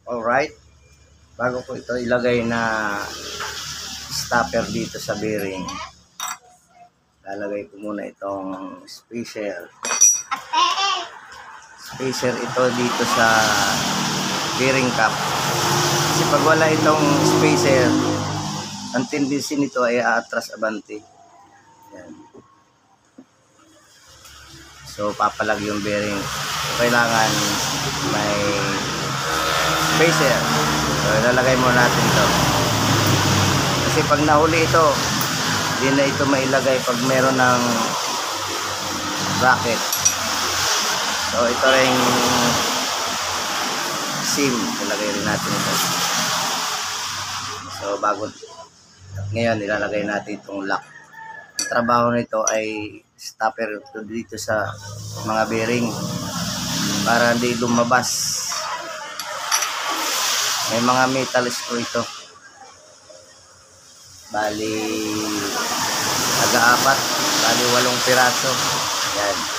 Alright, bago ko ito ilagay na stopper dito sa bearing, lalagay ko muna itong spacer ito dito sa bearing cap. Kasi pag wala itong spacer, ang tendency nito ay aatras abante. Yan. So papalag yung bearing, kailangan may spacer. So ilalagay muna natin ito, kasi pag nahuli ito, hindi na ito mailagay pag meron ng bracket. So ito rin sim, ilagay rin natin ito. So ngayon ilalagay natin itong lock. Ang trabaho nito ay stopper dito sa mga bearing para hindi lumabas. May mga metal screw ito, bali 8 piraso. Yan.